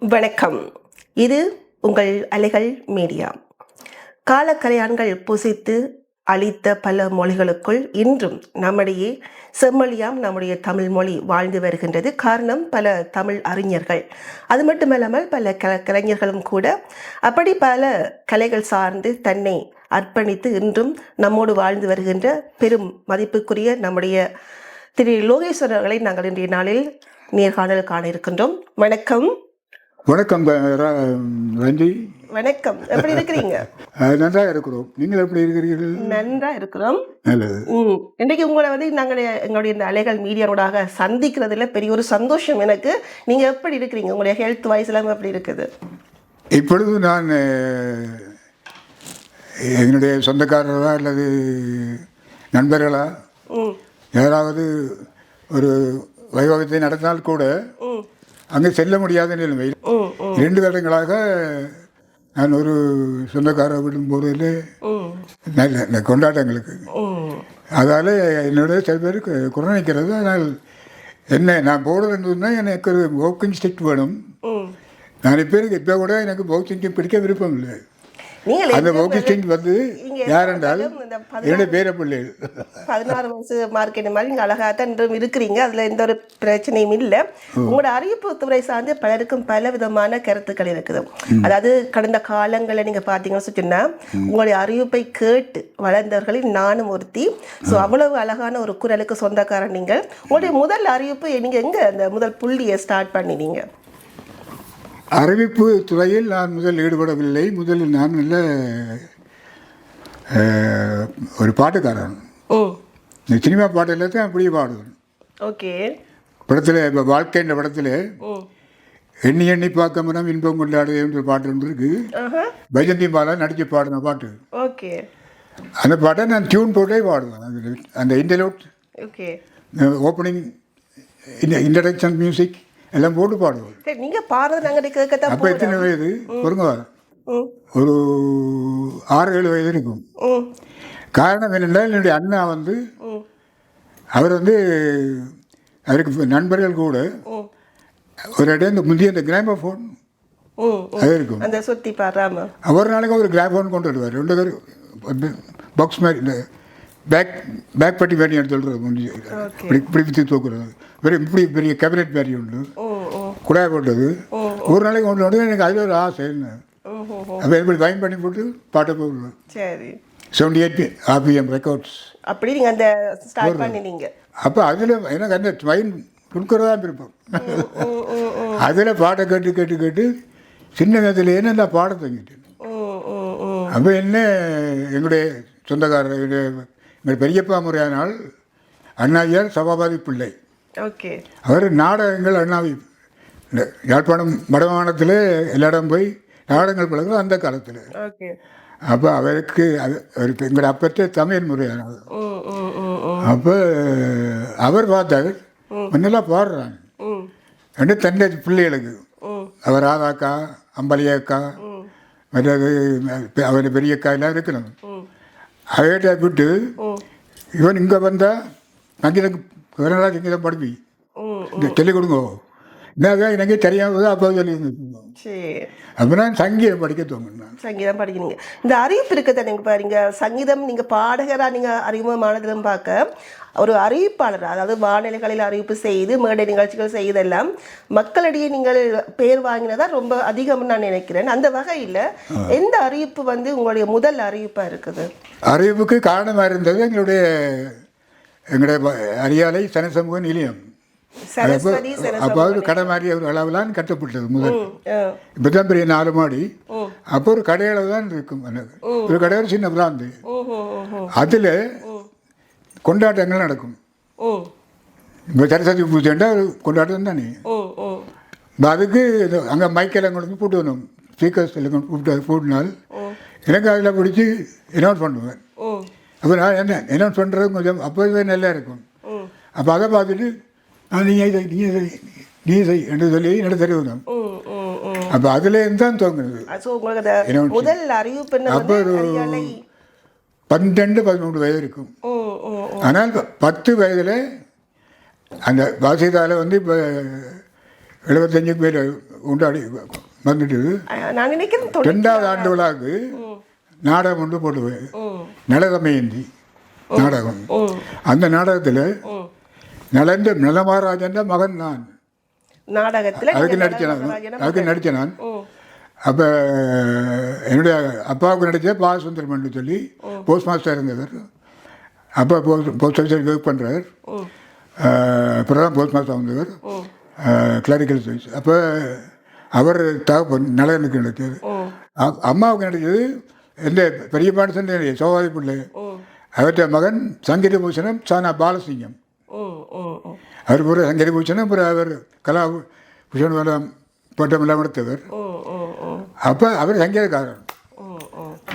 வணக்கம். இது உங்கள் அலைகள் மீடியா. காலக்கரையான்கள் புசித்து அளித்த பல மொழிகளுக்குள் இன்றும் நம்முடைய செம்மொழியாம் நம்முடைய தமிழ் மொழி வாழ்ந்து வருகின்றது. காரணம் பல தமிழ் அறிஞர்கள், அது மட்டுமல்லாமல் பல கலைஞர்களும் கூட அப்படி பல கலைகள் சார்ந்து தன்னை அர்ப்பணித்து இன்றும் நம்மோடு வாழ்ந்து வருகின்ற பெரும் மதிப்புக்குரிய நம்முடைய திரு லோகேஸ்வரர் அவர்களை நாங்கள் இன்றைய நாளில் நேர்காணல் காண இருக்கின்றோம். வணக்கம். வணக்கம் ரஞ்சி. வணக்கம். எப்படி இருக்கிறீங்க? நன்றாக இருக்கிறோம். நீங்கள் எப்படி இருக்கிறீர்கள்? நன்றா இருக்கிறோம். நல்லது. இன்றைக்கு உங்களை நாங்கள் எங்களுடைய இந்த அலைகள் மீடியாவோட சந்திக்கிறதுல பெரிய ஒரு சந்தோஷம் எனக்கு. நீங்க எப்படி இருக்கிறீங்க? உங்களுடைய ஹெல்த் வைஸ் எல்லாம் எப்படி இருக்குது? இப்பொழுது நான் என்னுடைய சொந்தக்காரர்களா அல்லது நண்பர்களா யாராவது ஒரு வைபவத்தை நடந்தால் கூட அங்கே செல்ல முடியாத நிலைமை. 2 வருடங்களாக நான் ஒரு சொந்தக்கார விடும் போதில் நல்ல கொண்டாட்டங்களுக்கு அதால் என்னோட சில பேர் குறைக்கிறது. ஆனால் நான் போடுறதுன்னா எனக்கு ஒரு வாக்கிங் ஸ்டிக் வேணும். நான் இப்போ கூட எனக்கு வாக்கிங் பிடிக்க விருப்பம் இல்லை. அந்த வாக்கிங் ஸ்டிக் வந்து யார் என்றால் என்னுடைய பேர பிள்ளைகள் 16 வயசு மார்க்கெட் மாதிரி நீங்கள் அழகாகத்தான் இன்றும் இருக்கிறீங்க. அதில் எந்த ஒரு பிரச்சனையும் இல்லை. உங்களோட அறிவிப்பு துறை சார்ந்து பலருக்கும் பல விதமான கருத்துக்கள் இருக்குது. அதாவது கடந்த காலங்களில் நீங்கள் பார்த்தீங்கன்னு சொன்னால் உங்களுடைய அறிவிப்பை கேட்டு வளர்ந்தவர்களில் நானும் ஒருத்தி. ஸோ அவ்வளவு அழகான ஒரு குரலுக்கு சொந்தக்காரன் நீங்கள். உங்களுடைய முதல் அறிவிப்பு நீங்கள் எங்கே அந்த முதல் புள்ளியை ஸ்டார்ட் பண்ணினீங்க? அறிவிப்பு துறையில் நான் முதல் ஈடுபடவில்லை. முதலில் நான் நல்ல ஒரு பாட்டுக்காரன். இந்த சினிமா பாட்டு எல்லாத்தையும் அப்படியே பாடுவேன். ஓகே. படத்தில் இப்போ வாழ்க்கைன்ற படத்தில் எண்ணி எண்ணி பார்க்க மனம் இன்பம் கொண்டாடு என்ற பாட்டு ஒன்று இருக்குது. வைஜந்தி பாலா நடித்து பாடின பாட்டு. ஓகே. அந்த பாட்டை நான் டியூன் போட்டே பாடுவேன். அந்த இன்டர்லூட், ஓப்பனிங், இன்ட்ரடக்ஷன் மியூசிக் எல்லாம் போட்டு பாடுவோம். நீங்கள் பாடுறது நாங்கள் கேட்கத்தான். அப்போ எத்தனை வயது பொறுங்க? ஒரு 6-7 வயது இருக்கும். காரணம் என்னென்றால் என்னுடைய அண்ணா வந்து அவர் வந்து அவருக்கு நண்பர்கள் கூட ஒரு இடம் இந்த முந்தைய இந்த கிராமஃபோன் அது இருக்கும். அந்த சுற்றி பாடுறாம ஒரு நாளைக்கு ஒரு கிராமஃபோன் கொண்டு வருவார். 2 பேர் பாக்ஸ் மாதிரி இந்த பேக் பட்டி மாதிரி எடுத்து சொல்கிறது இப்படி வித்து தூக்குறது இப்படி பெரிய கேபினெட் மாதிரி உண்டு, குழாய் போட்டது. ஒரு நாளைக்கு கொண்டு வந்து எனக்கு அதில் ஒரு ஆசை. அப்போ எப்படி வைன் பண்ணி போட்டு பாட்டை போடுவேன். சரி. 78 RPM ரெக்கார்ட்ஸ் அப்படி நீங்கள் அந்த ஸ்டார்ட் பண்ணினீங்க. அப்போ அதில் எனக்கு அந்த வைன் கொடுக்குறதா விருப்பம். அதில் பாட்டை கேட்டு கேட்டு கேட்டு சின்ன நேரத்தில் நான் பாட தங்கிட்டேன். அப்போ என்ன எங்களுடைய சொந்தக்காரர் எங்கள் பெரியப்பா முறையானால் அண்ணாவியார் சபாபாதி பிள்ளை. ஓகே. அவர் நாடகங்கள் அண்ணாவி யாழ்ப்பாணம் வடமாநிலத்தில் எல்லா இடம் போய் நாடகங்கள் பழகிறது அந்த காலத்தில். ஓகே. அப்போ அவருக்கு அவருக்கு எங்களோட அப்பற்ற தமிழ் முறையானது. அப்போ அவர் பார்த்தார் முன்னெல்லாம் பாடுறாங்க ரெண்டு தன்னை பிள்ளைகளுக்கு. அவர் ராதாக்கா, அம்பலியாக்கா, மற்றது அவர் பெரியக்கா எல்லாம் இருக்கணும். அவையிட்ட விட்டு இவன் இங்கே வந்தால் சங்கீதம் கனடா சங்கீதம் படிப்பி சொல்லிக் கொடுங்கோ. என்னதான் எனக்கே தெரியாமல் அப்போ சொல்லி அப்போ நான் சங்கீதம் படிக்க தோணும். சங்கீதம் படிக்கிறீங்க. இந்த அறிவிப்பு இருக்குது நீங்கள் பாருங்க. சங்கீதம் நீங்கள் பாடகராக நீங்கள் அறிமுகமானதும் பார்க்க ஒரு அறிவிப்பாளர், அதாவது வானிலைகளில் அறிவிப்பு செய்து மேடை நிகழ்ச்சிகள் செய்தெல்லாம் மக்களிடையே நீங்கள் பேர் வாங்கினதா ரொம்ப அதிகம்னு நான் நினைக்கிறேன். அந்த வகையில் எந்த அறிவிப்பு வந்து உங்களுடைய முதல் அறிவிப்பாக இருக்குது? அறிவிப்புக்கு காரணமாக இருந்தது எங்களுடைய அரியாலை சனசமூக நிலையம். அப்போ கடை மாதிரி ஒரு அளவுலாம் கட்டப்பட்டது முதல். இப்போ தான் பெரிய 4 மாடி. அப்போ ஒரு கடையளவு தான் இருக்கும். ஒரு கடையில் சின்ன பிராந்து. அதில் கொண்டாட்டங்கள் நடக்கும். இப்போ சரஸ்வதி பூஜைண்டா ஒரு கொண்டாட்டம் தானே. அதுக்கு அங்கே மைக்கெல்லாம் கொண்டு வந்து போட்டு வரணும். ஸ்பீக்கர்ஸ் எல்லாம் போட்டினால் எனக்கு அதில் பிடிச்சி அனௌன்ஸ் பண்ணுவேன். அப்போ நான் அனௌன்ஸ் பண்ணுறது கொஞ்சம் அப்போவே நல்லா இருக்கும். அப்போ அதை பார்த்துட்டு நீ செய் என்று சொல்லி என்னோட தெரிவிக்கணும். அப்போ அதுலேருந்து தான் தோங்குது. அப்போ ஒரு 12-13 வயது இருக்கும். ஆனால் 10 வயதில் அந்த வாசிதாவில் வந்து இப்போ 75 பேர் உண்டாடி வந்துட்டு நான் நினைக்கிறேன் 2வது ஆண்டு விழாவுக்கு நாடகம் ஒன்று போடுவேன். நலதமயந்தி நாடகம். அந்த நாடகத்தில் நலமகாராஜன் மகன் நான் நாடகத்தில் அதுக்கு நடித்தேன் நான். அப்போ என்னுடைய அப்பாவுக்கு நடித்த பாலசுந்தரம்னு சொல்லி போஸ்ட் மாஸ்டர் இருந்தவர். அப்போ போஸ்ட் ஆஃபீஸர் ஒர்க் பண்ணுறார். அப்புறம் தான் போஸ்ட் மாஸ்டர் வந்தவர் கிளரிக்கல் சர்வீஸ். அப்போ அவர் தகப்பன் நலனுக்கு நடித்தது. அம்மாவுக்கு நடித்தது எந்த பெரிய பாடசன் சோவாதி பிள்ளை. அவற்ற மகன் சங்கீத பூஷணம் சானா பாலசிங்கம். அவர் பிறகு சங்கீத பூஷணம் பிறகு அவர் கலா பூஷணம் பட்டமெல்லாம் எடுத்தவர். அப்போ அவர் சங்கீதக்காரர்.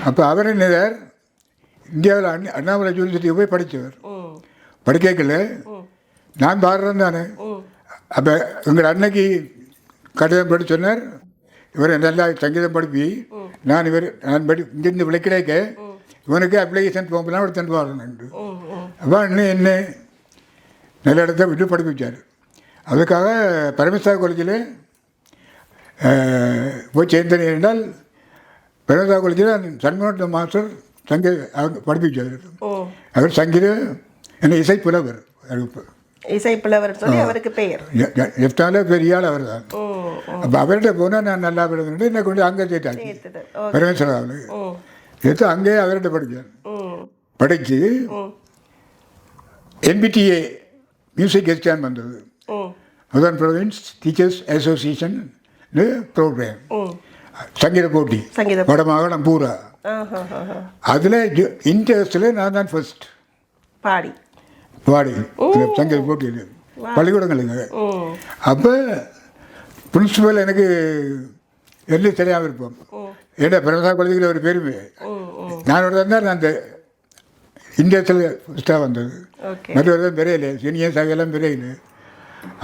அப்போ அவர் என்னதார் இந்தியாவில் அண்ணாமலை யூனிவர்சிட்டிக்கு போய் படித்தவர். படிக்கல நான் பாடுறேன் தானே. அப்போ எங்கள் அன்னைக்கு கடிதம் படி சொன்னார், இவர் நல்லா சங்கீதம் படிப்பி நான் இங்கேருந்து விளக்கிடைக்க இவனுக்கு அப்ளிகேஷன் போகலாம் எடுத்துட்டு வரணுண்டு. அப்போ இன்னும் என்ன நல்ல இடத்த விட்டு படிப்பிச்சார். அதுக்காக பரமேஸ்வரா காலேஜில் போய் சேர்ந்தேன். என்றால் பரமேஸ்வரா காலேஜில் சண்முக மாஸ்டர் படிப்பிச்சார். அவர் சங்கீதம் என்ன இசைப்புலவர். இசைப்புலவர் சொல்லி அவருக்கு பெயர் எஃப்டால பெரிய ஆள் அவர் தான். அப்போ அவர்கிட்ட போனால் நான் நல்லா விடுதுன்னு என்னை கொண்டு அங்கே சேர்த்தாச்சு பரமேஸ்வராவில் சேர்த்து அங்கேயே அவர்கிட்ட படித்தேன். படித்து NBTA மியூசிக் எக்ஸாம் வந்தது. முதன் ப்ரொவின்ஸ் டீச்சர்ஸ் அசோசியேஷன் ப்ரோக்ராம் சங்கீத போட்டி வடமாகாணம் பூரா. அதில் இன்டர்ஸில் நான் தான் ஃபர்ஸ்ட் பாடி சங்கீத போட்டியில் பள்ளிக்கூடங்களுக்கு. அப்போ பிரின்சிபல் எனக்கு எல்லாம் தெரியாமல் இருப்போம். ஏன்னா பிரதா காலேஜில் ஒரு பெருமை நான் ஒரு தான் அந்த இந்தியத்தில் ஃபஸ்ட்டாக வந்தது. மற்றொரு தான் பெரியல சீனியர் சகையெல்லாம் பெரியல.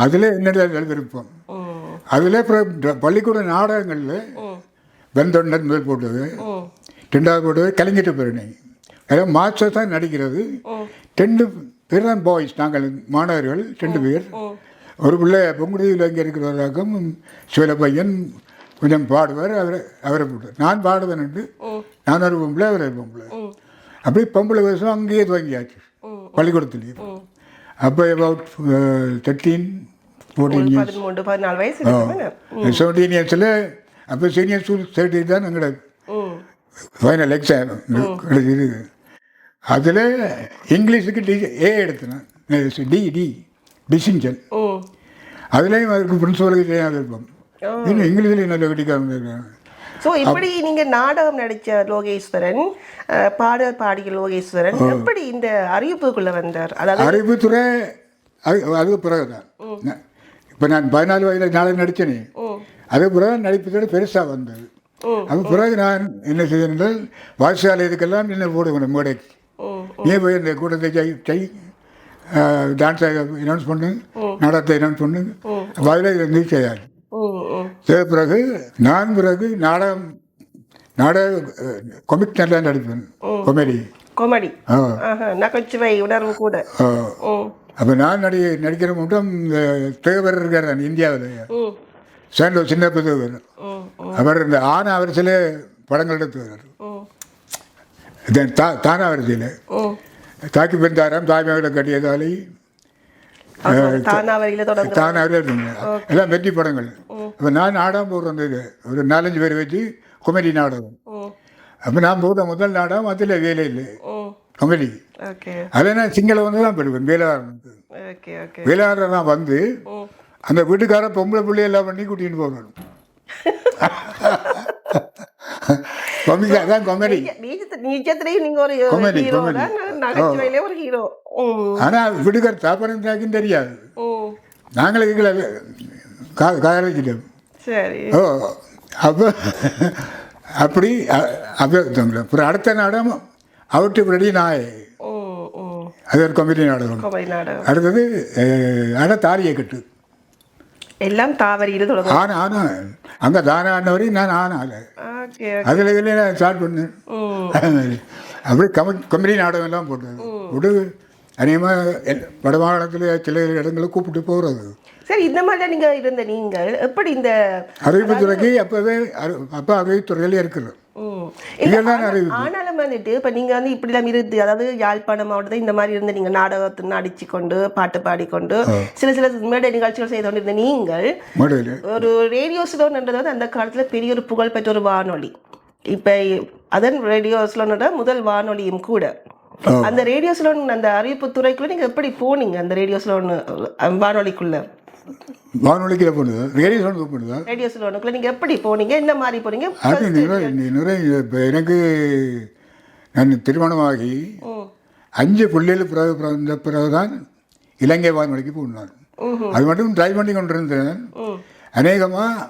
அதில் என்னென்ன விருப்பம். அதில் அப்புறம் பள்ளிக்கூட நாடகங்களில் வெந்தொண்டன் முதல் போட்டது, 2வது போட்டது கலைஞர் பேரணி. அதாவது மாஸ்டர் தான் நடிக்கிறது. 2 பேர் தான் பாய்ஸ். நாங்கள் மாணவர்கள் 2 பேர். ஒரு பிள்ளை பொங்குடியில் இங்கே இருக்கிறவராக்கும் சில பையன் கொஞ்சம் பாடுவார். அவரை போட்டார். நான் பாடுவேன்ட்டு நான் ஒரு பொம்பளை அவர் ஒரு பொம்பளை. அப்படி பொம்பளை வயசும் அங்கேயே துவங்கியாச்சு பள்ளிக்கூடத்துலேயே. அப்போ அபவுட் 13-14 இயர்ஸ் 17 இயர்ஸில் அப்போ சீனியர் ஸ்கூல் 30 தான் எங்களோட ஃபைனல் எக்ஸாம் இது. அதில் இங்கிலீஷுக்கு எடுத்தேன் டிஸ்டிங்ஷன். அதுலேயும் அவருக்கு பிரின்சிபலுக்கு தெரியாத இருப்போம். இன்னும் இங்கிலீஷ்லேயும் நல்ல வெட்டிக்காக. ஸோ இப்படி நீங்கள் நாடகம் நடித்த லோகேஸ்வரன், பாடல் பாடிய லோகேஸ்வரன் எப்படி இந்த அறிவிப்புக்குள்ளே வந்தார்? அதாவது அறிவிப்புத்துறை அது பிறகு தான். இப்போ நான் 14 வயதில் நாடகம் நடித்தேனே, அது பிறகு நடிப்புத்துறை பெருசாக வந்தது. அது பிறகு நான் என்ன செய்தேன், வாசியால் இதுக்கெல்லாம் என்ன போடுவேன் மேடைக்கு. ஏன் போய் இந்த கூட்டத்தை டான்ஸை அனௌன்ஸ் பண்ணு, நாடகத்தை அனௌன்ஸ் பண்ணு. அதில் இருந்து செய்யாது. பிறகு நான் நாடக கொமிக் நல்லா நடிப்பேன். காமெடி நகைச்சுவை உணர்வு கூட. அப்போ நான் நடிக்கிற மட்டும் தேவர் இருக்கார் இந்தியாவில், சேண்டோ சின்னப்ப தேவர். அவர் இந்த ஆன அவரசில் படங்கள் எடுத்துவார். தானா அவரசியில் தாக்கி பெண்டாராம், தாய்மகளை கட்டியதாலே தானாவிலே எல்லாம் வெற்றி படங்கள். அப்போ நான் நாடகம் போடுறது ஒரு 4-5 பேர் வச்சு கொமெடி நாடகம். அப்போ நான் போடுற முதல் நாடகம் அதில் வேலை இல்லை கொமெடி. அதில் நான் சிங்கள வந்து தான் படிப்பேன். வேலையாளர் நான் வந்து அந்த வீட்டுக்கார பொம்பளை பிள்ளை எல்லாம் பண்ணி கூட்டிகிட்டு போகணும். ஆனால் வீட்டுக்கார தாப்பனம் தாக்கின்னு தெரியாது. நாங்களே காயச்சிட்டோம். ஓ அப்போ அப்படி அப்புறம் அடுத்த நாடகம் அவுட்டு ரெடி நாய், அது ஒரு கொமெடி நாடகம். அடுத்தது ஆனால் தாலியை கட்டு எல்லாம் தாவரியில் ஆனால் அங்கே தானே ஆனவரை நான் ஆனால அதில் இதில் நான் ஸ்டார்ட் பண்ணேன். அப்படி கொமெடி நாடகம் எல்லாம் போட்டது. அநேகமாக வடமாகாணத்தில் சில இடங்களை கூப்பிட்டு போகிறது. சரி, இந்த மாதிரிலாம் நீங்கள் இருந்த நீங்கள் எப்படி இந்த அறிவிப்புத்துறைக்கு அப்போ அறிவிப்புத்துறையிலே இருக்கிறது. ஆனாலும் வந்துட்டு இப்போ நீங்கள் வந்து இப்படிலாம் இருந்து, அதாவது யாழ்ப்பாணம் மாவட்டத்தில் இந்த மாதிரி இருந்து நீங்கள் நாடகத்தை நடிச்சு கொண்டு பாட்டு பாடிக்கொண்டு சில மேடை நிகழ்ச்சிகள் செய்து கொண்டு இருந்த நீங்கள் ஒரு ரேடியோ ஸ்லோன்ன்றது வந்து அந்த காலத்தில் பெரிய ஒரு புகழ் பெற்ற ஒரு வானொலி. இப்போ அதன் ரேடியோ ஸ்லோனோட முதல் வானொலியும் கூட. அந்த ரேடியோ ஸ்லோன் அந்த அறிவிப்பு துறைக்குள்ள நீங்கள் எப்படி போனீங்க? அந்த ரேடியோ ஸ்லோன் வானொலிக்குள்ள வானொலிக்குள்ள போனது ரேடியோ ஸ்லோனுக்குள்ள நீங்கள் எப்படி போனீங்க? என்ன மாதிரி போனீங்க? அது நிறைய இப்போ எனக்கு நான் திருமணமாகி 5 பிள்ளைகள் பிறகுதான் இலங்கை வானொலிக்கு போனான். அது மட்டும் ட்ரை பண்ணி கொண்டிருந்தேன். அநேகமாக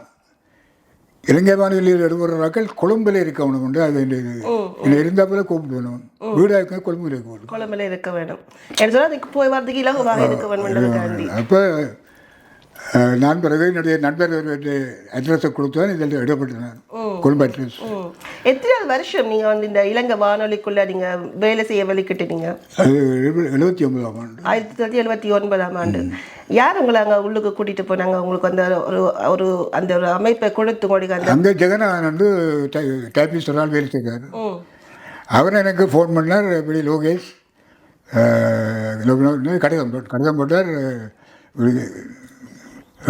இலங்கை வானொலியில் எடுபடுறாக்கள் கொழும்பில் இருக்கவனும் உண்டு. அது என்ன இருந்தாப்புல கூப்பிட்டு வேணும். வீடாக இருக்க கொழும்பில் இருக்க வேணும். அதுக்கு போய் வரதுக்கு இலகுவாக இருக்க வேணும். அப்போ நான் பிறகு என்னுடைய நண்பர் அட்ரஸை கொடுத்தேன். இதில் இடப்பட்டேன் கொழும்பு அட்ரஸ். எத்தனை வருஷம் நீங்கள் வந்து இந்த இலங்கை வானொலிக்குள்ளே நீங்கள் வேலை செய்ய வெளிக்கிட்டீங்க? அது 79ஆம் ஆண்டு. 1979ஆம் ஆண்டு. யார் உங்களை அங்கே உள்ளுக்கு கூட்டிகிட்டு போனாங்க? உங்களுக்கு அந்த ஒரு அந்த ஒரு அமைப்பை கொடுத்து கொடுக்க அங்கே ஜெகநாதன் வந்து டைப்பிஸ்டரால் வேலை செய்கிறார். அவர் எனக்கு ஃபோன் பண்ணார். இப்படி லோகேஷ் கடிதம் போட்டார்,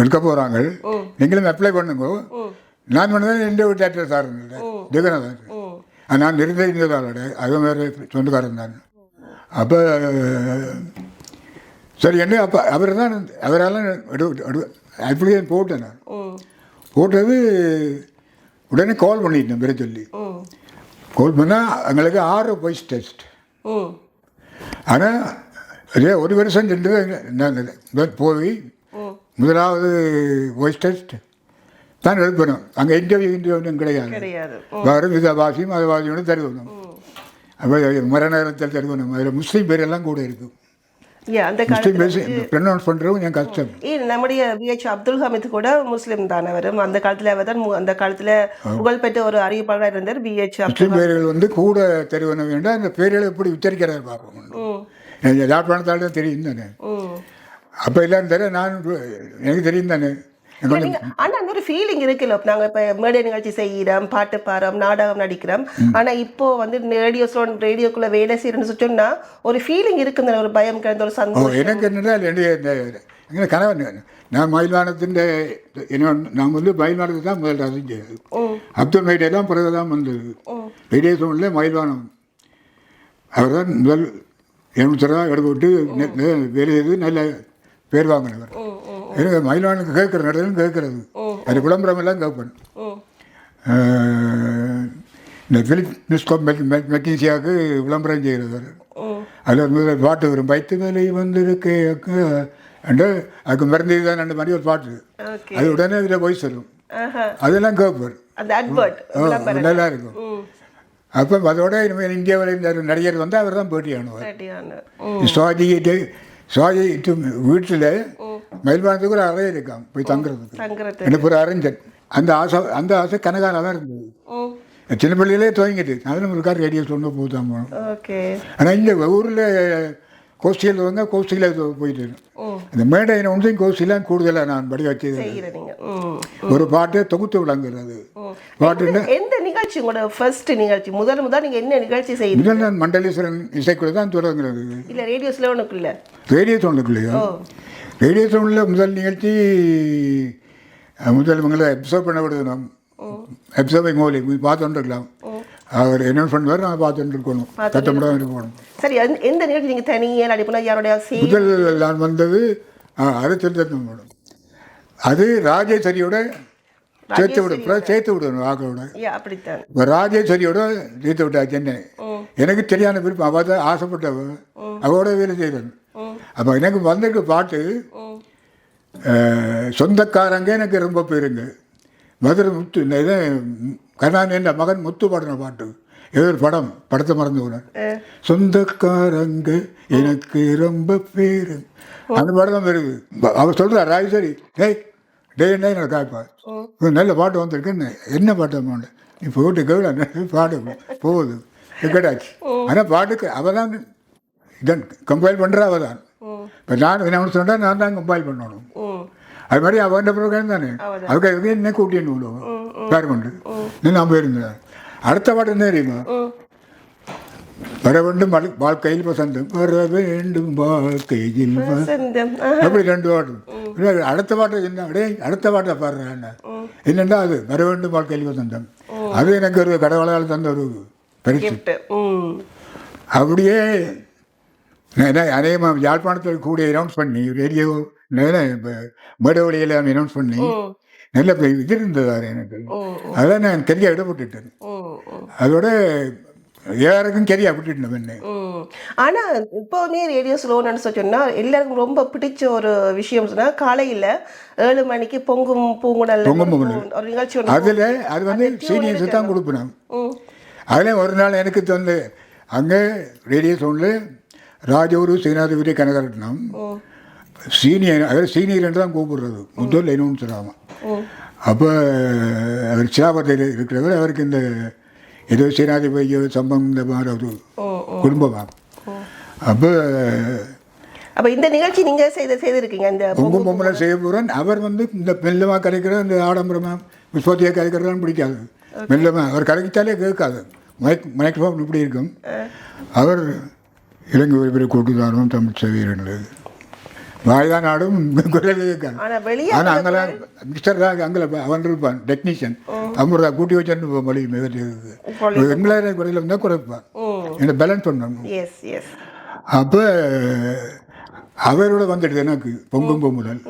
எடுக்க போகிறாங்க, நீங்களும் அப்ளை பண்ணுங்க. நான் பண்ணதான் எந்த ஒரு தேட்டர் சார் ஜெகநாதன். நான் இருந்ததாலோட அதுவும் வேறு சொந்தக்காரன் தான். அப்போ சரி என்ன அப்போ அவரால் அப்ளிகேஷன் போட்டேன். நான் போட்டது உடனே கால் பண்ணிட்டேன். பேர சொல்லி கால் பண்ணால் எங்களுக்கு 6 வாய்ஸ் டெஸ்ட். ஆனால் அதே 1 வருஷம் சென்று நான் போய் முதலாவது வாய்ஸ் டெஸ்ட் தான் எழுப்பணும். அங்கே இன்டர்வியூ கிடையாது. வேறு விதவாசியும் மதவாசியோடு தருவணும். அப்போ மர நேரத்தில் தருவணும். அதில் முஸ்லீம் பேரெல்லாம் கூட இருக்கும். முஸ்லீம் பேசி ப்ரொனவுன்ஸ் பண்ணுறதும் என் கஷ்டம். நம்முடைய பிஹெச் அப்துல் ஹமீத் கூட முஸ்லீம் தான். அவர் அந்த காலத்தில் அவர் தான் அந்த காலத்தில் புகழ்பெற்ற ஒரு அறிவிப்பாளராக இருந்தார். பிஹெச் முஸ்லீம் பேர்கள் வந்து கூட தருவன வேண்டாம். அந்த பேர்களை எப்படி உச்சரிக்கிறார் பார்ப்போம். யாழ்ப்பாணத்தால் தான் தெரியும் தானே. அப்போ எல்லாம் தர நான் எனக்கு தெரியும் தானே. ஆனால் அந்த ஒரு ஃபீலிங் இருக்குல்ல. நாங்கள் இப்போ மேடை நிகழ்ச்சி செய்கிறோம், பாட்டு பாடுறோம், நாடகம் நடிக்கிறோம். ஆனால் இப்போது வந்து ரேடியோக்குள்ளே வேலை செய்யணும்னு சொன்னா ஒரு ஃபீலிங் இருக்குங்க. ஒரு பயம் கிடந்த ஒரு சந்தோஷம். எனக்கு என்னென்னா எங்கள் கணவன் நான் மயில்வானத்தின் நான் வந்து மயில்வானத்தை தான் முதல் அறிஞ்சது. அப்துல் மைடெல்லாம் பிறகு தான் வந்தது. ரேடியோ சோனில் மயில்வானம் அவர் தான் முதல் 700 ரூபா எடுத்துவிட்டு வேலை செய்து நல்ல பேர் வாங்கினவர். எனக்கு மயில்வானுக்கு கேட்குற நடத்துன்னு கேட்குறது. அது விளம்பரம் எல்லாம் கேட்பேன். இந்த பிலிப் மிஸ்கோப் மெக்கின்சியாவுக்கு விளம்பரம் செய்கிறவர். அதில் முதல் பாட்டு வரும், பைத்து வேலை வந்திருக்கு அண்டு அதுக்கு மருந்து தான் அந்த மாதிரி ஒரு பாட்டு. அது உடனே இதில் போய் சொல்லும். அதெல்லாம் கேட்பார். நல்லா இருக்கும். அப்போ அதோட இனிமேல் இந்தியாவில் இந்த நடிகர் வந்து அவர் தான் பேட்டி ஆனவர். சுவாஜி வீட்டில் மயில்வானத்துக்கு ஒரு அறை இருக்கான் போய் தங்குறதுக்கு. எனக்கு ஒரு அரேஞ்சன். அந்த ஆசை கனகால தான் இருந்தது. சின்ன பிள்ளையிலே துவங்கிட்டு அதில் ஒரு கார் ரேடியோ சொன்ன போதான் போகணும். ஆனால் இந்த ஊரில் கோஷ்டியில் வந்து கோஷ்டியில் போயிட்டு இந்த மேடையின ஒன்றையும் கோஷ்டிலாம் கூடுதலாக நான் படி வச்சது. ஒரு பாட்டை தொகுத்து விளங்குறது பாட்டு. எந்த நிகழ்ச்சி உங்களோட ஃபர்ஸ்ட் நிகழ்ச்சி முதல் நீங்கள் என்ன நிகழ்ச்சி செய்யுங்க? முதல் நான் மண்டலேஸ்வரன் இசைக்குள்ள தான் தொடங்குறது. இல்லை ரேடியோ ஸ்லோனுக்குள்ள? ரேடியோ சவுண்டுக்குள்ளையா? ரேடியோ சவுண்டில் முதல் நிகழ்ச்சி முதல் இவங்களை எப்சர்வ் பண்ண விடுதணும். எப்சர்வை மோலி பார்த்துருக்கலாம். அவர் என்ன பண்ணுவார், நான் பார்த்துட்டு இருக்கணும். சத்தமிடம் இருக்கணும். சரி, எந்த நிகழ்ச்சி நீங்கள் தனியாக நடிப்பணும்? யாரோடைய முதல் நான் வந்தது அது திருத்தம் மேடம். அது ராஜேஸ்வரியோட சேர்த்து விடணும் ஆக்களோட. இப்போ ராஜேஸ்வரியோட சேர்த்து விட்டா சென்னை. எனக்கு தெரியாத விருப்பம். அவள் தான் ஆசைப்பட்டவ, அவளோட வேலை செய்கிறேன். அப்போ எனக்கு வந்திருக்க பாட்டு சொந்தக்காரங்க எனக்கு ரொம்ப பேருங்க. மதுரை முத்து இது கருணாநிதி மகன் முத்து பாடின பாட்டு. ஏதோ ஒரு படத்தை மறந்து போனேன். சொந்தக்காரங்க எனக்கு ரொம்ப பேரு, அந்த படம் தான் வருது. அவர் சொல்கிறார் ராஜேஸ்வரி, டே என்ன காய்ப்பா நல்ல பாட்டு வந்திருக்குன்னு. என்ன பாட்டு மாட்டேன் நீ போட்டு கேளு பாடு போகுது கேட்டாச்சு. ஆனால் பாட்டுக்கு அவள் தான் இதான் கம்பைல் பண்ணுற அவள் தான். இப்போ நான் என்ன சொன்னால் நான் தான் கம்பைல் பண்ணணும். அது மாதிரி அவன் ப்ரோக்ராம் தானே, அதுக்கு என்ன கூட்டின்னு விடுவோம் பேர் கொண்டு நான் போயிருந்தேன். அடுத்த பாட்டு என்ன தெரியுமா? வர வேண்டும் வாழ்க்கையில் வசந்தம், வர வேண்டும் வாழ்க்கையில் அப்படி 2 பாட்டு. அடுத்த பாட்டு என்ன அப்படியே அடுத்த பாட்டை பாடுறேன் என்னென்னா அது வர வேண்டும் வாழ்க்கையில் வசந்தம். அது எனக்கு ஒரு கடவுளால் தந்த ஒரு பரிசு. அப்படியே அநேகமாக யாழ்ப்பாணத்தில் கூட அனௌன்ஸ் பண்ணி ரேடியோ மேடவழியில் அனௌன்ஸ் பண்ணி நல்ல இது இருந்தது எனக்கு. அதெல்லாம் நான் கரியாக விடப்பட்டுட்டேன். அதோட யாருக்கும் கரியாக விட்டுட்டேன் என்ன. ஆனால் இப்போவுமே ரேடியோ ஸ்லோன்னு சொன்னால் எல்லாருக்கும் ரொம்ப பிடிச்ச ஒரு விஷயம் சொன்னால் காலையில் 7 மணிக்கு பொங்கும் பூங்குடல் ஒரு நிகழ்ச்சி. அதில் அது வந்து சீனியர்ஸு தான் கொடுப்பேன். அதில் ஒரு நாள் எனக்கு வந்து அங்கே ரேடியோ சவுண்டில் ராஜூர் சேனாதிபதி கனகரட்னம் சீனியர், அதாவது சீனியர் என்று தான் கூப்பிடுறது முதல் அனௌன்ஸ் ஆகும். அப்போ அவர் சிலாபத்தில் இருக்கிறவர், அவருக்கு இந்த ஏதோ சேனாதிபதியோ சம்பந்தமான ஒரு குடும்பமாக. அப்போ இந்த நிகழ்ச்சி நீங்கள் செய்திருக்கீங்க. இந்த பொங்கும் பொம்மலை செய்ய போகிறேன். அவர் வந்து இந்த மெல்லமாக கரைக்கிற இந்த ஆடம்பரமாக விஸ்வத்தியாக கரைக்கிறதான் பிடிக்காது. மெல்லமாக அவர் கரைக்கிட்டாலே கேட்காது. மைக்ரோஃபோன் இப்படி இருக்கும். அவர் இலங்கை ஒருவரை கூட்டுதாரும் தமிழ் செவியர்கள் வாய்தான் ஆடும் குரல் கேட்காது. ஆனால் அங்கெல்லாம் மிஸ்டர் தான் அங்கே அவன் இருப்பான் டெக்னீஷியன். அவங்க கூட்டி வச்சு மொழி மிக எங்களாயிரம் குறையில் இருந்தால் குறைப்பான். என்னை பேலன்ஸ் பண்ணணும். அப்போ அவரோட வந்துடுது எனக்கு பொங்கும் பொம்முதல்.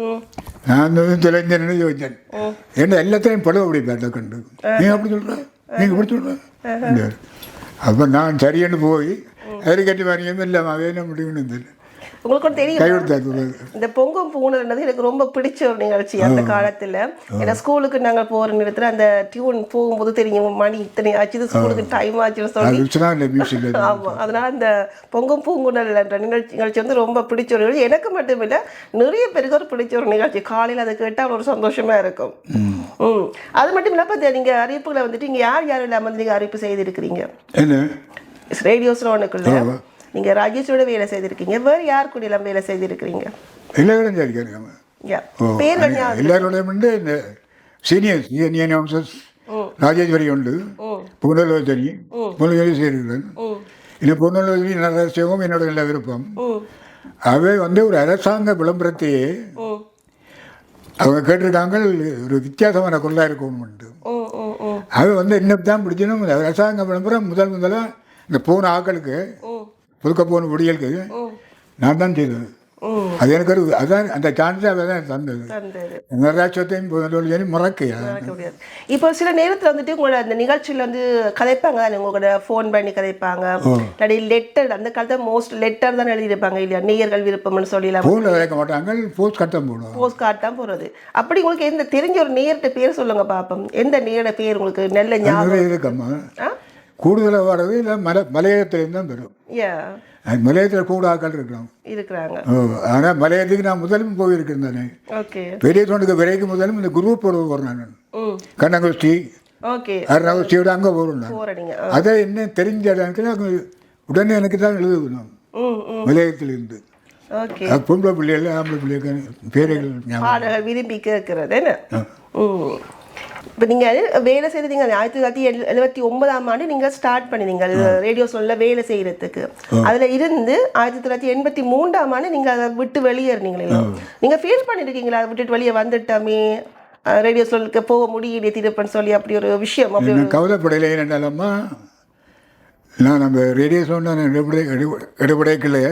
நான் தொலைஞ்சேன்னு யோசித்தேன். என்ன எல்லாத்தையும் படம் அப்படி பேட்டை கண்டு நீங்கள் அப்படி சொல்கிறேன், நீங்கள் இப்படி சொல்கிறேன். அப்போ நான் சரியன்னு போய் அரிக்கட்டி வாரியம் இல்லாமல் என்ன முடியும்னு தெரியல. உங்களுக்கு தெரியும் இந்த பொங்கும் பூங்குழல்ன்றது எனக்கு ரொம்ப பிடிச்ச ஒரு நிகழ்ச்சி. அந்த காலத்தில் ஏன்னா ஸ்கூலுக்கு நாங்கள் போகிற நேரத்தில் அந்த டியூன் போகும்போது தெரியும் மணி இத்தனை ஆச்சு, ஸ்கூலுக்கு டைம் ஆச்சுன்னு சொல்லி. ஆமாம், அதனால் அந்த பொங்கும் பூங்குழல் என்ற நிகழ்ச்சி வந்து ரொம்ப பிடிச்ச ஒரு நிகழ்ச்சி. எனக்கு மட்டும் இல்லை, நிறைய பேருக்கு ஒரு பிடிச்ச ஒரு நிகழ்ச்சி. காலையில் அதை கேட்டால் ஒரு சந்தோஷமாக இருக்கும். அது மட்டும் இல்லை, இப்போ நீங்கள் அறிவிப்புகளை வந்துட்டு இங்கே யார் யார் இல்லாமல் வந்து நீங்கள் அறிவிப்பு செய்திருக்கிறீங்க ரேடியோ ஸ்லோனுக்குள்ள? நீங்கள் ராஜேஷோட வேலை செய்திருக்கீங்க, வேறு யார் கூட எல்லாம் வேலை செய்திருக்கிறீங்க? எல்லாரும் எல்லாரோடையும் வந்து இந்த சீனியர் அனௌன்சர்ஸ் ராஜேஸ்வரி உண்டு, புனலோச்சரி புனலோச்சரி செய்திருக்கிறேன். இந்த புனலோச்சரி நரசிவம் என்னோட நல்ல விருப்பம். அவை வந்து ஒரு அரசாங்க விளம்பரத்தையே அவங்க கேட்டிருக்காங்க, ஒரு வித்தியாசமான குரலாக இருக்கணும்ட்டு. அது வந்து இன்னும் தான் பிடிச்சணும். அரசாங்க விளம்பரம் முதலாக இந்த போன ஆக்களுக்கு புதுக்க போன விடியலுக்கு நான் தான் செய்தது. அது எனக்கு ஒரு அதான் அந்த சான்ஸ் அதை தான் தந்தது. நடராட்சத்தையும் மறக்கையா. இப்போ சில நேரத்தில் வந்துட்டு உங்களோட அந்த நிகழ்ச்சியில் வந்து கதைப்பாங்க தானே, உங்களோட ஃபோன் பண்ணி கதைப்பாங்க, இல்லாட்டி லெட்டர். அந்த காலத்தில் மோஸ்ட் லெட்டர் தான் எழுதியிருப்பாங்க இல்லையா, நேயர்கள் விருப்பம்னு சொல்லலாம். ஃபோனில் கேட்க மாட்டாங்க, போஸ்ட் கார்டு தான் போடுவோம். போஸ்ட் கார்டு தான் போகிறது. அப்படி உங்களுக்கு எந்த தெரிஞ்ச ஒரு நேயர்கிட்ட பேர் சொல்லுங்க பார்ப்போம். எந்த நேரோட பேர் உங்களுக்கு நல்ல ஞாபகம் இருக்கம்மா? கூடுதலாக வர்றது இல்லை மலையகத்திலேருந்து தான் பெறும். மலையத்தில் கூட ஆக்கள் இருக்கிறாங்க. ஆனால் மலையத்துக்கு நான் முதலும் போயிருக்கேன் தானே. பெரிய தோண்டுக்கு விரைக்கு முதலும் இந்த குரூப் போடுவோம் நான் கண்ணங்குஷ்டி அருணாகுஷ்டியோட அங்கே போகிறேன். அதை என்ன தெரிஞ்ச இடத்துல அங்கே உடனே எனக்கு தான் எழுதுவேன் மலையத்திலிருந்து. பொம்பளை பிள்ளைகள் ஆம்பளை பிள்ளைகள் பேரைகள் விரும்பி கேட்கறது. இப்போ நீங்கள் வேலை செய்கிறீங்க 1979ஆம் ஆண்டு நீங்கள் ஸ்டார்ட் பண்ணினீங்க ரேடியோ ஸ்லோனில் வேலை செய்கிறதுக்கு. அதில் இருந்து 1983ஆம் ஆண்டு நீங்கள் அதை விட்டு வெளியேறினீங்களே, நீங்கள் ஃபீல் பண்ணியிருக்கீங்களா அதை விட்டுட்டு வெளியே வந்துட்டோமே, ரேடியோ ஸ்லோனுக்கு போக முடியல திருப்பன்னு சொல்லி அப்படி ஒரு விஷயம்? அப்படி கவலைப்படையில என்னென்னாலம்மா, நான் நம்ம ரேடியோ ஸ்லோன் எடுபடைக்குள்ளே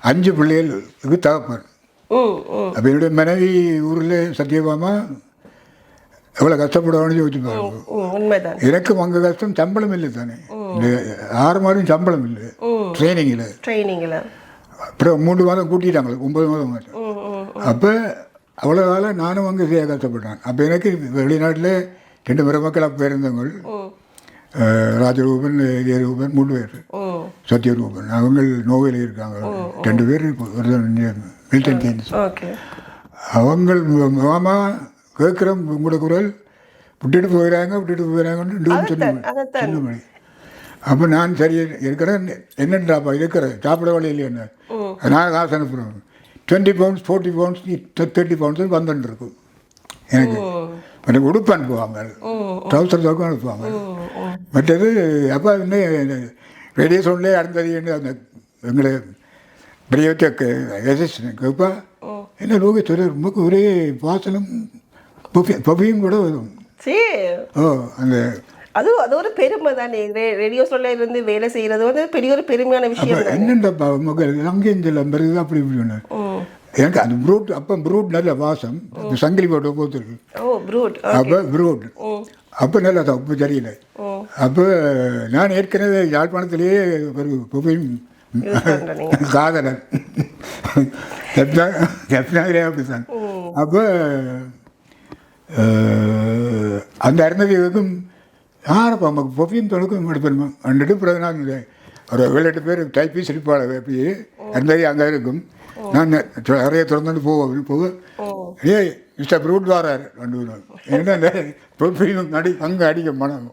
5 பிள்ளைகளுக்கு தகப்பன். அப்போ என்னுடைய மனைவி ஊரில் சத்தியபாமா எவ்வளோ கஷ்டப்படுவான்னு யோசிச்சு பாருங்க. எனக்கும் அங்கே கஷ்டம், சம்பளம் இல்லை தானே, 6 மாதம் சம்பளம் இல்லை ட்ரைனிங்கில். அப்புறம் 3 மாதம் கூட்டிட்டாங்க, 9 மாதம் ஆச்சு. அப்போ அவ்வளோ காலம் நானும் அங்கே செய்ய கஷ்டப்பட்டேன். அப்போ எனக்கு வெளிநாட்டில் 2 மருமக்கள் அப்போ இருந்தவங்க, ராஜரூபன் ரூபன் 3 பேர், சத்யரூபன் அவங்க நோவையில் இருக்காங்க. 2 பேர் மில்டன் கேன்ஸ். அவங்க மாமா கேட்குறோம் உங்களோட குரல் விட்டுட்டு போயிடறாங்கன்னு சின்ன மணி. அப்போ நான் சரி இருக்கிறேன், என்னென்றாப்பா இருக்கிறேன் சாப்பிட வழி இல்லைன்னு நான் காசு அனுப்புகிறேன். 20 பவுண்ட்ஸ் 40 பவுண்ட்ஸ் 30 பவுண்ட்ஸ் வந்துட்டுருக்கும் எனக்கு. எனக்கு உடுப்பு அனுப்புவாங்க, ட்ரௌசர் தோக்கம் அனுப்புவாங்க. மற்றது அப்போ இன்னும் ரேடியேஷன்லேயே அடைந்தது அந்த எங்களை பெரிய கேப்பா என்ன லோகி சொல்ல ரொம்ப ஒரே வாசனம் பபியும் கூட வரும். ஓ அந்த அது அது ஒரு பெருமை தானே. ரேடியோ சொல்ல இருந்து வேலை செய்கிறது வந்து பெரிய ஒரு பெருமையான விஷயம். என்னண்டப்பா மக்கள் அங்கேயும் சொல்ல வருது அப்படி இப்படி ஒன்று எனக்கு அந்த ப்ரூட் அப்போ ப்ரூட் நல்ல வாசம் சங்கிலி போட்டு போத்துருக்கு. அப்போ ப்ரூட் அப்போ நல்லா தான் இப்போ தெரியல. அப்போ நான் ஏற்கனவே யாழ்ப்பாணத்திலேயே ஒரு புகையும் காதலன் ஜப்னாகிரே அப்படித்தான். அப்போ அந்த அருந்ததிக்கும் யாரப்பா நமக்கு பொஃபியும் தொடக்கம் எடுப்பேன் அண்டுட்டு பிறகு நான் ஒரு 7-8 பேர் டைப்பி சிரிப்பாளர் அப்படியே அருந்ததி அங்கே இருக்கும். நான் நிறைய திறந்துட்டு போவேன் ஏய் மிஸ்டர் ப்ரூட் வாரார் ரெண்டு என்ன அந்த பொஃபியும் அங்கே அடிக்க மனம்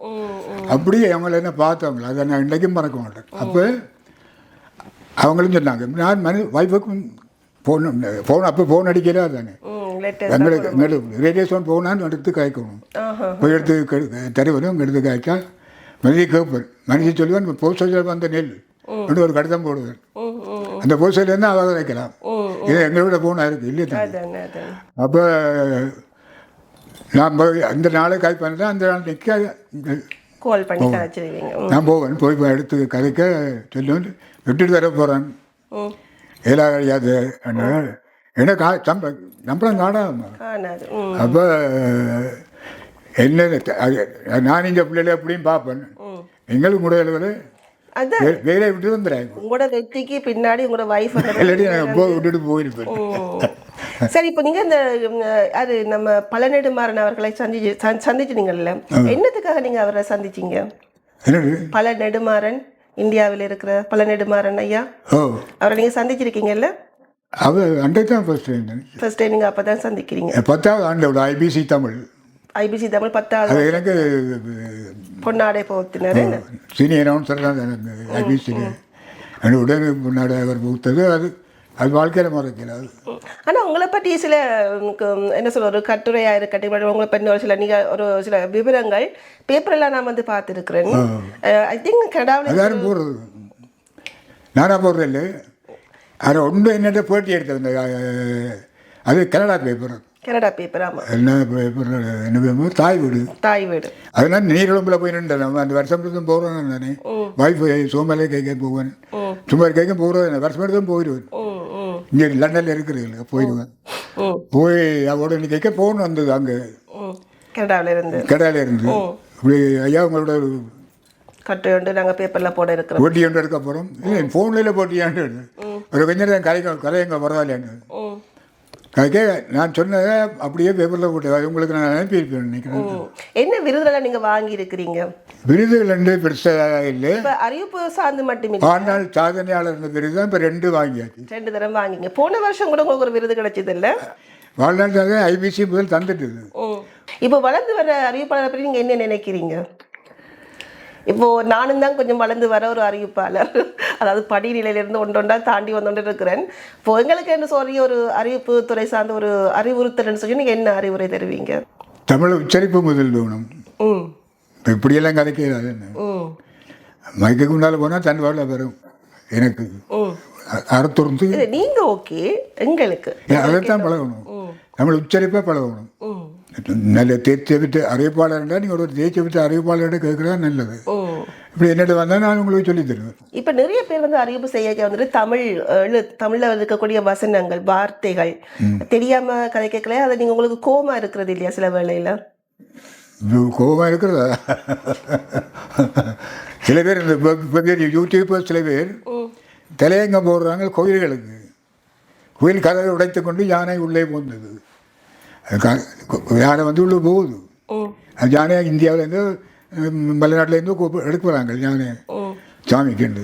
அப்படியே அவங்கள என்ன பார்த்தவங்கள அதை நான் இன்றைக்கும் மறக்க மாட்டேன். அப்போ அவங்களும் சொன்னாங்க நான் வைஃபுக்கும் ஃபோன் அப்போ ஃபோன் அடிக்கல தானே எங்களுக்கு ரேடியேஷன் போனான்னு எடுத்து காய்க்கணும். போய் எடுத்து தருவனும் அங்கே எடுத்து காய்ச்சா மனித கேட்பேன். மனித சொல்லுவேன் போஸ்டரில் வந்த நெல் ரெண்டு ஒரு கடிதம் போடுவேன். அந்த போஸ்டர்லேருந்து அவங்க வைக்கலாம். இது எங்களோட ஃபோனாக இருக்குது இல்லையா. அப்போ நான் போய் அந்த நாளை காய் பண்ணதான் அந்த நாள் நிற்க நான் போவேன். போய் எடுத்து கதைக்க சொல்லுவேன் விட்டுட்டு தர போகிறேன் ஏலா கிடையாது ஏன்னா சம்பளம் காணாம. அப்போ என்ன நான் இந்த பிள்ளைகளை எப்படியும் பார்ப்பேன். எங்களுக்கு முடியல வேலையை விட்டு வந்துடுறாங்க. உங்களோட வெற்றிக்கு பின்னாடி உங்களோட வைஃப் இல்லாட்டி நான் விட்டுட்டு போயிருப்பேன். சரி, இப்போ நீங்கள் இந்த அது நம்ம பழநெடுமாறன் அவர்களை சந்திச்சினீங்கல்ல, என்னத்துக்காக நீங்கள் அவரை சந்திச்சிங்க? பழநெடுமாறன், இந்தியாவில் இருக்கிற பழநெடுமாறன் ஐயா, அவரை நீங்கள் சந்திச்சிருக்கீங்கல்ல? அவர் அண்டை தான் ஃபர்ஸ்ட் டைம் நீங்கள் அப்போ தான் சந்திக்கிறீங்க. 10வது ஆண்டு ஐபிசி தமிழ் 10வது எனக்கு பொன்னாடை போத்தினார் சீனியர் அனௌன்சர் தான் எனக்கு ஐபிசியில் எனக்கு உடனே பொன்னாடை அவர் போத்தது. அது வாழ்க்கையில் மறக்கல. ஆனால் உங்களை பற்றி சில என்ன சொல்ல ஒரு கட்டுரையாக இருக்கட்டும், உங்களை பற்றி ஒரு சில ஒரு சில விவரங்கள் பேப்பரெல்லாம் நான் வந்து பார்த்துருக்குறேன். ஐ திங்க் கனடாவில் யாரும் போடுறது நானாக போடுறது இல்லை. அது ஒன்று என்னட்ட போட்டி எடுத்தது அது கனடா பேப்பர். ஆமாம், என்ன பேப்பர் என்ன பேப்பர் தாய் வீடு. அதெல்லாம் நீர்வளம்பில் போய் நின்றேன். நம்ம அந்த வருஷம் போகிறோம் தானே. வைஃபை சோமாலே கேட்க போவேன், சும்மா கேட்க போகிறது வருஷம் எடுத்தும் போயிடுவேன். இங்கே லண்டனில் இருக்கிறது போயிடுவேன். போய் அவரோட நீ கேட்க ஃபோன் வந்தது அங்கே கனடாவில் இருந்து இப்படி ஐயா உங்களோட கட்டு ஒன்று நாங்கள் பேப்பரில் போட இருக்கிறோம், போட்டி ஒன்று எடுக்க போகிறோம். இல்லை ஃபோனில் போட்டியாண்டு ஒரு கொஞ்சம் கதைங்க பரவாயில்லையாண்டு கதைக்க நான் சொன்னதை அப்படியே பேப்பரில் போட்டு உங்களுக்கு நான் அனுப்பியிருப்பேன் நினைக்கிறேன். என்ன விருதுகளை நீங்கள் வாங்கியிருக்கிறீங்க? விருதுகள் ரெண்டு பெருசாக இல்லை, அறிவிப்பு சார்ந்து மட்டுமே. ஆனால் சாதனையாளர் இருந்த விருது தான் இப்போ 2 வாங்கியாச்சு. 2 தரம் வாங்கிங்க. போன வருஷம் கூட உங்களுக்கு ஒரு விருது கிடைச்சது இல்லை? வாழ்நாள் ஐபிசி முதல் தந்துட்டுது. இப்போ வளர்ந்து வர அறிவிப்பாளரை பற்றி நீங்கள் என்ன நினைக்கிறீங்க? இப்போது நானும் தான் கொஞ்சம் வளர்ந்து வர ஒரு அறிவிப்பாளர், அதாவது படிநிலையிலேருந்து ஒன்றொன்றா தாண்டி வந்துட்டு இருக்கிறேன். இப்போ எங்களுக்கு என்ன சொல்லி ஒரு அறிவிப்பு துறை சார்ந்த ஒரு அறிவுறுத்தல்னு சொல்லி நீங்கள் என்ன அறிவுரை தருவீங்க? தமிழ் உச்சரிப்பு முதல் வேணும். இப்படியெல்லாம் கதைக்கிறாது. மைக்கு முன்னால் போனால் தன் வரல வரும் எனக்கு அறுத்துருந்து நீங்கள் ஓகே. எங்களுக்கு அதைத்தான் பழகணும், தமிழ் உச்சரிப்பாக பழகணும். நல்ல தேர்ச்சி விட்டு அறிவிப்பாளர்னா நீங்கள் ஒரு தேர்ச்சி விட்டு அறிவிப்பாளர்கிட்ட கேட்குறதா நல்லது. இப்படி என்னட்டு வந்தால் நான் உங்களுக்கு சொல்லி தருவேன். இப்போ நிறைய பேர் வந்து அறிவிப்பு செய்ய வந்துட்டு தமிழில் இருக்கக்கூடிய வசனங்கள் வார்த்தைகள் தெரியாமல் கதை கேட்கல, அதை நீங்கள் உங்களுக்கு கோபமாக இருக்கிறது இல்லையா? சில வேளையில் கோபமாக இருக்கிறதா? சில பேர் இந்த யூடியூப்பர் சில பேர் தலையங்க போடுறாங்க கோயில்களுக்கு. கோயில் கதவை உடைத்து கொண்டு யானை உள்ளே போந்தது. யானை வந்து உள்ளே போகுது. அது யானை இந்தியாவிலேருந்து மலைநாட்டிலேருந்து எடுக்கிறாங்க யானை சாமிக்குண்டு.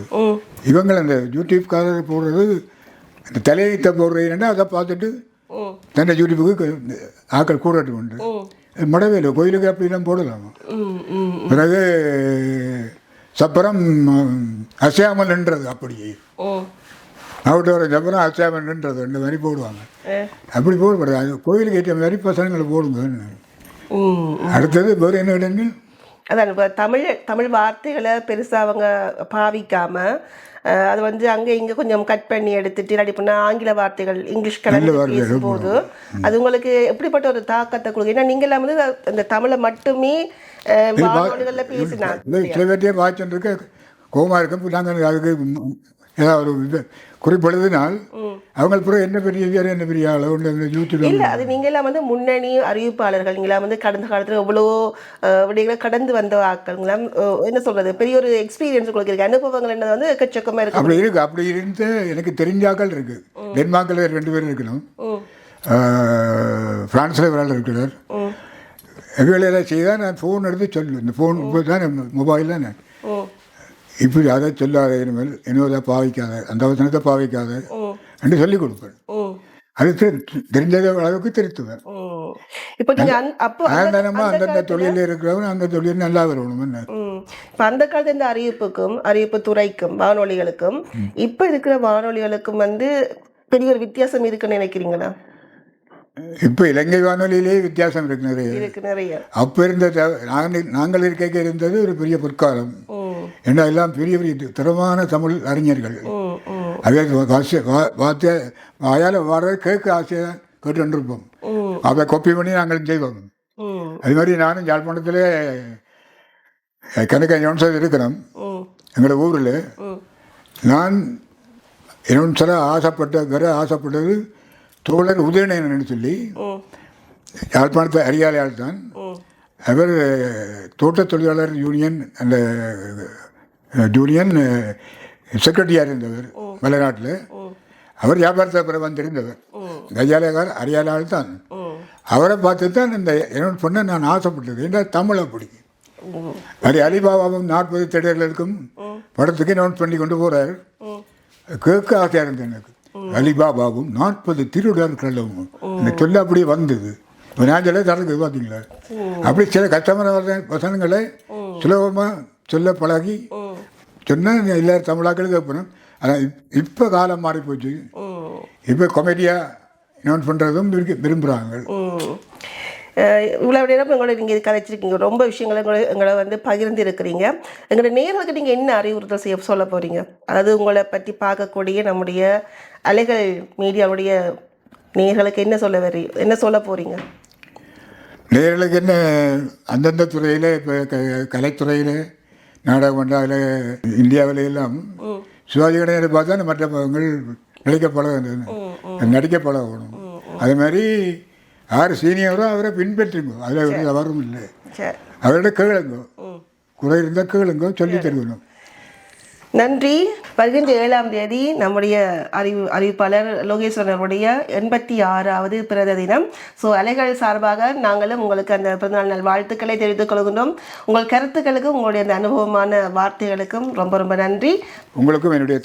இவங்க அந்த யூடியூப்காரர் போடுறது அந்த தலையத்தை போடுறதுன்னா அதை பார்த்துட்டு தன்னை யூடியூப்புக்கு ஆக்கள் கூடட்டு உண்டு. மடவே இல்லை, கோயிலுக்கு அப்படிலாம் போடலாமா. பிறகு சப்பரம் அசையாமல் நின்றது அப்படியே அவுட்டோர சப்பரம் அசையாமல் நின்றது ரெண்டு வரி போடுவாங்க. அப்படி போடக்கூடாது, அது கோயிலுக்கு ஏற்ற மாதிரி பசங்களை போடுங்க. அடுத்தது வேறு என்ன இடங்கள்? அதான் இப்போ தமிழ் வார்த்தைகளை பெருசாக அவங்க பாவிக்காமல் அது வந்து அங்கே இங்கே கொஞ்சம் கட் பண்ணி எடுத்துட்டு இல்லாட்டி பண்ணால் ஆங்கில வார்த்தைகள் இங்கிலீஷ் கலந்து பேசும்போது அது உங்களுக்கு எப்படிப்பட்ட ஒரு தாக்கத்தை கொடுக்கும்? ஏன்னா நீங்கள் எல்லாம் வந்து அந்த தமிழை மட்டுமே வானொலிகளில் பேசினாங்க. சில பேர்த்தையே வாய்ச்சிருக்க கோமா இருக்க நாங்கள் அதுக்கு ஏதாவது ஒரு இது குறிப்பிடுதுனால் அவங்க பிறகு என்ன பெரிய ஆளோ யூடியூப் இல்லை, அது நீங்களாம் வந்து முன்னணி அறிவிப்பாளர்கள், நீங்களாம் வந்து கடந்த காலத்தில் எவ்வளோ விடைகளை கடந்து வந்த ஆட்கள்லாம் என்ன சொல்கிறது, பெரிய ஒரு எக்ஸ்பீரியன்ஸ் உங்களுக்கு இருக்குது, அனுபவங்கள் என்னது வந்து எக்கச்சக்கமாக இருக்குது. அப்படி இருக்குது. அப்படி இருந்து எனக்கு தெரிஞ்சாக்கள் இருக்குது. டென்மார்க்கில் 2 பேர் இருக்கணும், ஃப்ரான்ஸில் ஒரு ஆள் இருக்கிறார். வேலையெல்லாம் செய்தால் நான் ஃபோன் எடுத்து சொல்லுவேன். இந்த ஃபோன் இப்போ தான் மொபைல் தானே, இப்படி அதை சொல்லாத, இனிமேல் இன்னொரு பாவிக்காத, அந்த வசனத்தை பாவிக்காத என்று சொல்லிக் கொடுப்பேன். அது தெரிஞ்ச அளவுக்கு திருத்துவேன். இப்போ அந்தந்த தொழிலில் இருக்கிறவன் அந்த தொழில் நல்லா வரணும். இப்போ அந்த காலத்து இந்த அறிவிப்பு துறைக்கும் வானொலிகளுக்கும் இப்போ இருக்கிற வானொலிகளுக்கும் வந்து பெரிய ஒரு வித்தியாசம் இருக்குன்னு நினைக்கிறீங்களா? இப்போ இலங்கை வானொலியிலே வித்தியாசம் இருக்கு நிறைய. அப்போ இருந்த நாங்கள் இருக்க இருந்தது ஒரு பெரிய பொற்காலம். ஏன்னா எல்லாம் பெரிய பெரிய திறமான தமிழ் அறிஞர்கள். அதே வாயால் வர கேட்க ஆசையாக கேட்டுருப்போம். அதை கொப்பி பண்ணி நாங்கள் செய்வோம். அது மாதிரி நானும் யாழ்ப்பாணத்தில் கணக்க யோன்சர் இருக்கிறோம். எங்களோட ஊரில் நான் யோன்சரை ஆசைப்பட்டது தோழர் உதயநயனன்னு சொல்லி யாழ்ப்பாணத்தை அரியாலையால் தான். அவர் தோட்ட தொழிலாளர் யூனியன் அந்த யூனியன் செக்ரட்டரியாக இருந்தவர் வெளிநாட்டில். அவர் வியாபாரத்தை அப்புறம் வந்திருந்தவர். கையாலையார் அரியாலையால் தான். அவரை பார்த்து தான் இந்த என்னோட பொண்ணை நான் ஆசைப்பட்டது. ஏன்னா தமிழை பிடிக்கும். அது அலிபாபாவும் 40 திருடர்களுக்கும் படத்துக்கு நோட் பண்ணி கொண்டு போகிறார். கேட்க ஆசையாக இருந்தது எனக்கு. அலிபாபாவும் 40 திருடர்களும் இந்த சொல்ல அப்படியே வந்தது. நான் சொல்ல தரது பார்த்தீங்களா, அப்படி சில கஷ்டமான வசனங்களை சுலபமாக சொல்ல பழகி சொன்னால் எல்லாரும் தமிழாக்களுக்கு வைப்பணும். ஆனால் இப்போ காலம் மாறி போச்சு. இப்போ கொமெடியாக நோட் பண்ணுறதும் விரும்புகிறாங்க. இவ்வளோ நேரம் எங்களோட நீங்கள் கதைச்சிருக்கீங்க, ரொம்ப விஷயங்களை எங்களை வந்து பகிர்ந்து இருக்கிறீங்க. எங்களோட நேர்களுக்கு நீங்கள் என்ன அறிவுறுத்தல் சொல்ல போகிறீங்க? அதாவது உங்களை பற்றி பார்க்கக்கூடிய நம்முடைய அலைகள் மீடியாவுடைய நேர்களுக்கு என்ன சொல்ல போகிறீங்க? நேர்களுக்கு என்ன, அந்தந்த துறையில் இப்போ கலைத்துறையில் நாடகம் பண்ணுறாங்க. இந்தியாவில் எல்லாம் சிவாஜி கணேசனை பார்த்தா மற்றவங்கள் நடிக்க பழகணும். அது மாதிரி யார் சீனியரோ அவரை பின்பற்றுங்க. அதில் அவரும் இல்லை. அவரோட கேளுங்க, குறை இருந்தால் கேளுங்க, சொல்லி தருவணும். நன்றி. வருகின்ற 7ஆம் தேதி நம்முடைய அறிவிப்பாளர் லோகேஸ்வரனுடைய 86வது பிறந்த தினம். ஸோ அலைகள் சார்பாக நாங்களும் உங்களுக்கு அந்த பிறந்தநாள் நாள் வாழ்த்துக்களை தெரிவித்துக் கொள்கின்றோம். உங்கள் கருத்துக்களுக்கும் உங்களுடைய அந்த அனுபவமான வார்த்தைகளுக்கும் ரொம்ப ரொம்ப நன்றி. உங்களுக்கும் என்னுடைய